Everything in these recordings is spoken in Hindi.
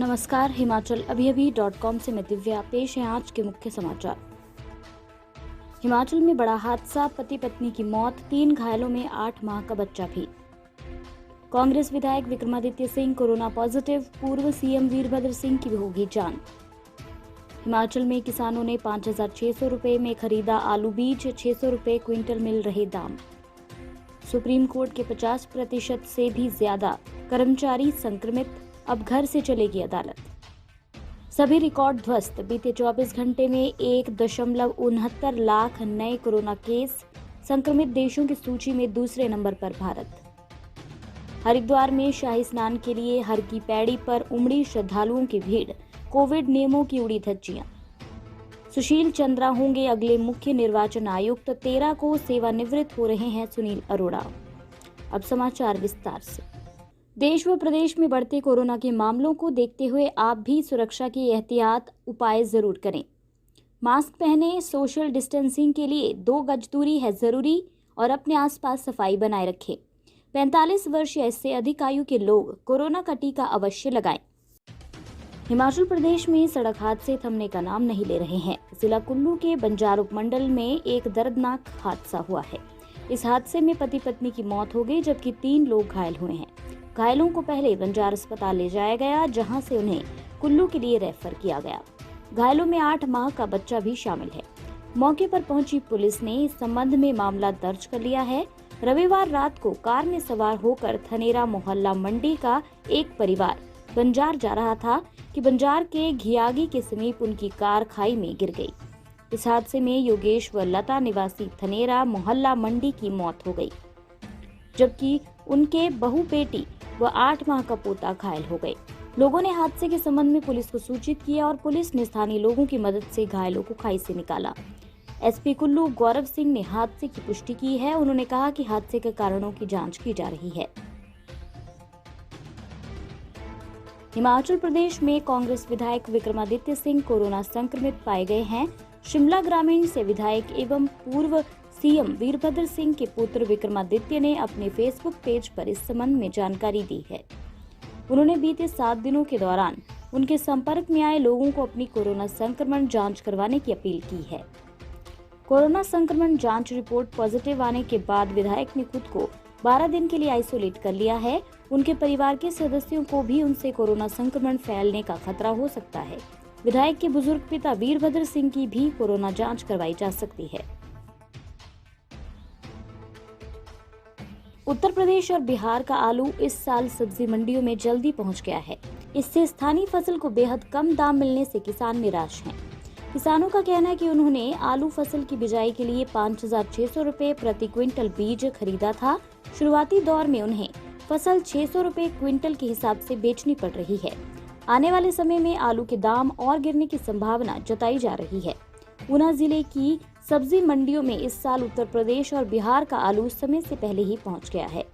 नमस्कार, हिमाचल अभी.com से मैं दिव्या। पेश है आज के मुख्य समाचार। हिमाचल में बड़ा हादसा, पति पत्नी की मौत, 3 घायलों में 8 माह का बच्चा भी। कांग्रेस विधायक विक्रमादित्य सिंह कोरोना पॉजिटिव, पूर्व सीएम वीरभद्र सिंह की होगी जान। हिमाचल में किसानों ने 5,600 रुपए में खरीदा आलू बीज, 600 रुपए क्विंटल मिल रहे दाम। सुप्रीम कोर्ट के 50% से भी ज्यादा कर्मचारी संक्रमित, अब घर से चलेगी अदालत। सभी रिकॉर्ड ध्वस्त, बीते 24 घंटे में 1.69 लाख नए कोरोना केस, संक्रमित देशों की सूची में दूसरे नंबर पर भारत। हरिद्वार में शाही स्नान के लिए हर की पैड़ी पर उमड़ी श्रद्धालुओं की भीड़, कोविड नियमों की उड़ी धज्जियां। सुशील चंद्रा होंगे अगले मुख्य निर्वाचन आयुक्त, 13 को सेवानिवृत्त हो रहे हैं सुनील अरोड़ा। अब समाचार विस्तार से। देश व प्रदेश में बढ़ते कोरोना के मामलों को देखते हुए आप भी सुरक्षा के एहतियात उपाय जरूर करें। मास्क पहने, सोशल डिस्टेंसिंग के लिए 2 गज दूरी है जरूरी और अपने आसपास सफाई बनाए रखें। 45 वर्ष या इससे अधिक आयु के लोग कोरोना का टीका अवश्य लगाएं। हिमाचल प्रदेश में सड़क हादसे थमने का नाम नहीं ले रहे हैं। जिला कुल्लू के बंजार उपमंडल में एक दर्दनाक हादसा हुआ है। इस हादसे में पति पत्नी की मौत हो गई, जबकि 3 लोग घायल हुए हैं। घायलों को पहले बंजार अस्पताल ले जाया गया, जहां से उन्हें कुल्लू के लिए रेफर किया गया। घायलों में 8 माह का बच्चा भी शामिल है। मौके पर पहुंची पुलिस ने इस संबंध में मामला दर्ज कर लिया है। रविवार रात को कार में सवार होकर थनेरा मोहल्ला मंडी का एक परिवार बंजार जा रहा था कि बंजार के घियागी के समीप उनकी कार खाई में गिर गई। इस हादसे में योगेश व लता निवासी थनेरा मोहल्ला मंडी की मौत हो गई, जबकि उनके बहू बेटी व 8 माह का पोता घायल हो गए। लोगों ने हादसे के संबंध में पुलिस को सूचित किया और पुलिस ने स्थानीय लोगों की मदद से घायलों को खाई से निकाला। एसपी कुल्लू गौरव सिंह ने हादसे की पुष्टि की है। उन्होंने कहा कि हादसे के कारणों की जांच की जा रही है। हिमाचल प्रदेश में कांग्रेस विधायक विक्रमादित्य सिंह कोरोना संक्रमित पाए गए हैं। शिमला ग्रामीण से विधायक एवं पूर्व सीएम वीरभद्र सिंह के पुत्र विक्रमादित्य ने अपने फेसबुक पेज पर इस संबंध में जानकारी दी है। उन्होंने बीते 7 दिनों के दौरान उनके संपर्क में आए लोगों को अपनी कोरोना संक्रमण जांच करवाने की अपील की है। कोरोना संक्रमण जांच रिपोर्ट पॉजिटिव आने के बाद विधायक ने खुद को 12 दिन के लिए आइसोलेट कर लिया है। उनके परिवार के सदस्यों को भी उनसे कोरोना संक्रमण फैलने का खतरा हो सकता है। विधायक के बुजुर्ग पिता वीरभद्र सिंह की भी कोरोना जांच करवाई जा सकती है। उत्तर प्रदेश और बिहार का आलू इस साल सब्जी मंडियों में जल्दी पहुंच गया है। इससे स्थानीय फसल को बेहद कम दाम मिलने से किसान निराश हैं। किसानों का कहना है कि उन्होंने आलू फसल की बिजाई के लिए 5,600 रुपए प्रति क्विंटल बीज खरीदा था। शुरुआती दौर में उन्हें फसल 600 रुपए क्विंटल के हिसाब से बेचनी पड़ रही है। आने वाले समय में आलू के दाम और गिरने की संभावना जताई जा रही है। ऊना जिले की सब्जी मंडियों में इस साल उत्तर प्रदेश और बिहार का आलू समय से पहले ही पहुंच गया है।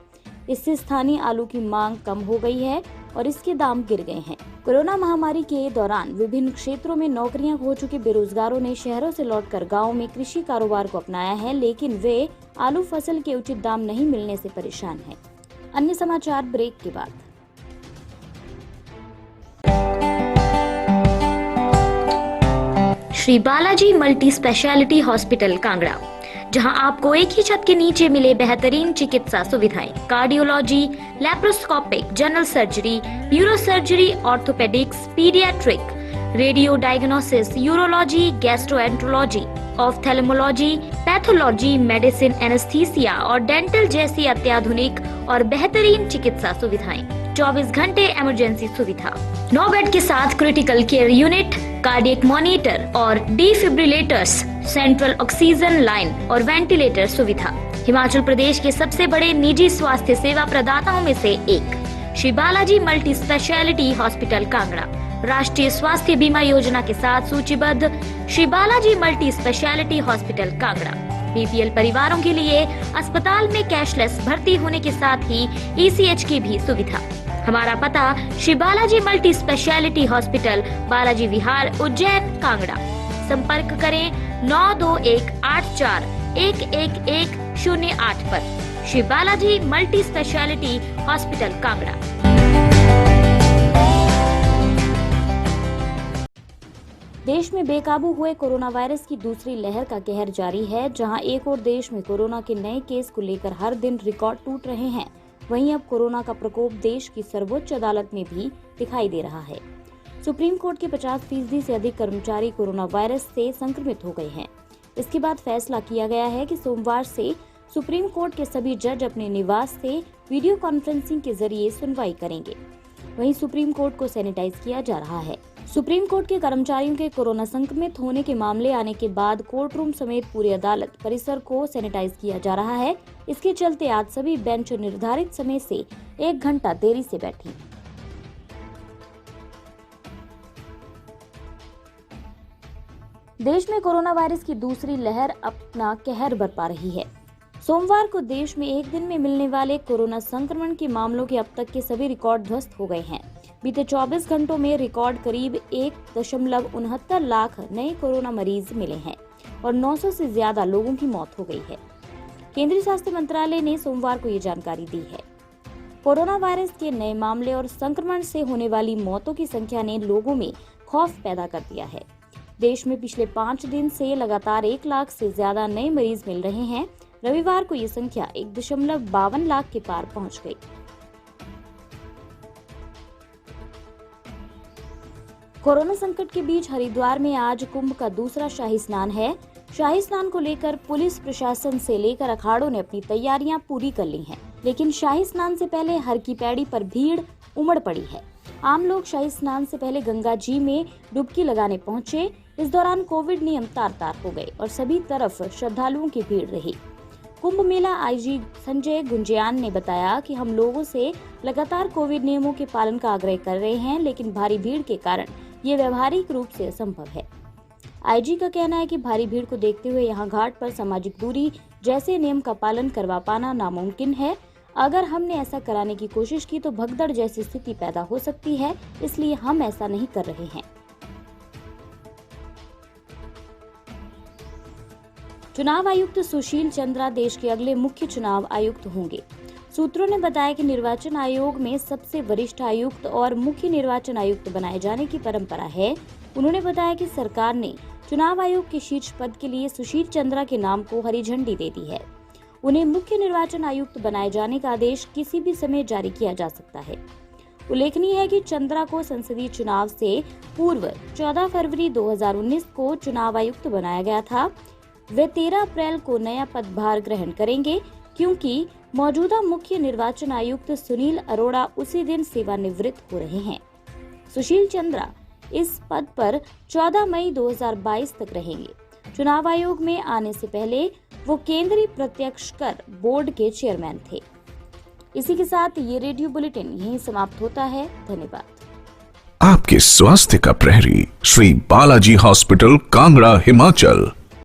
इससे स्थानीय आलू की मांग कम हो गई है और इसके दाम गिर गए हैं। कोरोना महामारी के दौरान विभिन्न क्षेत्रों में नौकरियां खो चुके बेरोजगारों ने शहरों से लौटकर गांव में कृषि कारोबार को अपनाया है, लेकिन वे आलू फसल के उचित दाम नहीं मिलने से परेशान हैं। अन्य समाचार ब्रेक के बाद। Shri Balaji multi speciality hospital Kangra, जहां आपको एक ही छत के नीचे मिले बेहतरीन चिकित्सा सुविधाएं, cardiology, laparoscopic, general surgery, neuro surgery, orthopaedics, paediatric, radio diagnosis, urology, gastroenterology, ophthalmology, pathology, medicine, anaesthesia और डेंटल जैसी अत्याधुनिक और बेहतरीन चिकित्सा सुविधाएं, 24 घंटे इमरजेंसी सुविधा, 9 बेड के साथ critical care unit, cardiac monitor और डिफिब्रिलेटर्स, सेंट्रल ऑक्सीजन लाइन और वेंटिलेटर सुविधा। हिमाचल प्रदेश के सबसे बड़े निजी स्वास्थ्य सेवा प्रदाताओं में से एक Shri Balaji multi speciality hospital Kangra राष्ट्रीय स्वास्थ्य बीमा योजना के साथ सूचीबद्ध Shri Balaji multi speciality hospital Kangra BPL परिवारों के लिए अस्पताल में कैशलेस भर्ती होने के साथ ही ईसीएच की भी सुविधा। हमारा पता Shri Balaji multi speciality hospital, Balaji Vihar, Ujjain, Kangra. संपर्क करें 9218411108 पर। Shri Balaji multi speciality hospital Kangra. देश में बेकाबू हुए कोरोना वायरस की दूसरी लहर का कहर जारी है। जहां एक और देश में कोरोना के नए केस को लेकर हर दिन रिकॉर्ड टूट रहे हैं, वहीं अब कोरोना का प्रकोप देश की सर्वोच्च अदालत में भी दिखाई दे रहा है। सुप्रीम कोर्ट के 50% से अधिक कर्मचारी कोरोना वायरस से संक्रमित हो गए हैं। इसके बाद फैसला किया गया है कि सोमवार से सुप्रीम कोर्ट के सभी जज अपने निवास से वीडियो कॉन्फ्रेंसिंग के जरिए सुनवाई करेंगे। वहीं सुप्रीम कोर्ट को सैनिटाइज किया जा रहा है। सुप्रीम कोर्ट के कर्मचारियों के कोरोना संक्रमित होने के मामले आने के बाद कोर्ट रूम समेत पूरी अदालत परिसर को सैनिटाइज किया जा रहा है। इसके चलते आज सभी बेंच निर्धारित समय से 1 घंटा देरी से बैठी। देश में कोरोना वायरस की दूसरी लहर अपना कहर बरपा रही है। सोमवार को देश में एक दिन में मिलने वाले कोरोना संक्रमण के मामलों के अब तक के सभी रिकॉर्ड ध्वस्त हो गए हैं। बीते 24 घंटों में रिकॉर्ड करीब 1.69 लाख नए कोरोना मरीज मिले हैं और 900 से ज्यादा लोगों की मौत हो गई है। केंद्रीय स्वास्थ्य मंत्रालय ने सोमवार को ये जानकारी दी है। कोरोना वायरस के नए मामले और संक्रमण से होने वाली मौतों की संख्या ने लोगों में खौफ पैदा कर दिया है। देश में पिछले 5 दिन से लगातार 1 लाख से ज्यादा नए मरीज मिल रहे हैं। रविवार को ये संख्या 1.52 लाख के पार पहुंच गई। कोरोना संकट के बीच हरिद्वार में आज कुंभ का दूसरा शाही स्नान है। शाही स्नान को लेकर पुलिस प्रशासन से लेकर अखाड़ों ने अपनी तैयारियां पूरी कर ली हैं, लेकिन शाही स्नान से पहले हर की पैड़ी पर भीड़ उमड़ पड़ी है। आम लोग शाही स्नान से पहले गंगा जी में डुबकी लगाने पहुंचे। इस दौरान कोविड नियम तार-तार हो गए और सभी तरफ श्रद्धालुओं की भीड़ रही। कुंभ मेला आईजी संजय गुंजियान ने बताया कि हम लोगों से लगातार कोविड नियमों के पालन का आग्रह कर रहे हैं, लेकिन भारी भीड़ के कारण ये व्यवहारिक रूप से असंभव है। आईजी का कहना है कि भारी भीड़ को देखते हुए यहां घाट पर सामाजिक दूरी जैसे नियम का पालन करवा पाना नामुमकिन है। अगर हमने ऐसा कराने की कोशिश की तो भगदड़ जैसी स्थिति पैदा हो सकती है, इसलिए हम ऐसा नहीं कर रहे हैं। चुनाव आयुक्त सुशील चंद्रा देश के अगले मुख्य चुनाव आयुक्त होंगे। सूत्रों ने बताया कि निर्वाचन आयोग में सबसे वरिष्ठ आयुक्त और मुख्य निर्वाचन आयुक्त बनाए जाने की परंपरा है। उन्होंने बताया कि सरकार ने चुनाव आयोग के शीर्ष पद के लिए सुशील चंद्रा के नाम को हरी झंडी दे दी है। उन्हें मुख्य निर्वाचन आयुक्त बनाए जाने का आदेश किसी भी समय जारी किया जा सकता है। उल्लेखनीय है कि चंद्रा को संसदीय चुनाव से पूर्व 14 फरवरी 2019 को चुनाव आयुक्त बनाया गया था। वे 13 अप्रैल को नया पदभार ग्रहण करेंगे, क्योंकि मौजूदा मुख्य निर्वाचन आयुक्त सुनील अरोड़ा उसी दिन सेवानिवृत्त हो रहे हैं। सुशील चंद्रा इस पद पर 14 मई 2022 तक रहेंगे। चुनाव आयोग में आने से पहले वो केंद्रीय प्रत्यक्ष कर बोर्ड के चेयरमैन थे। इसी के साथ ये रेडियो बुलेटिन यहीं समाप्त होता है। धन्यवाद। आपके स्वास्थ्य का प्रहरी श्री बालाजी हॉस्पिटल, कांगड़ा, हिमाचल।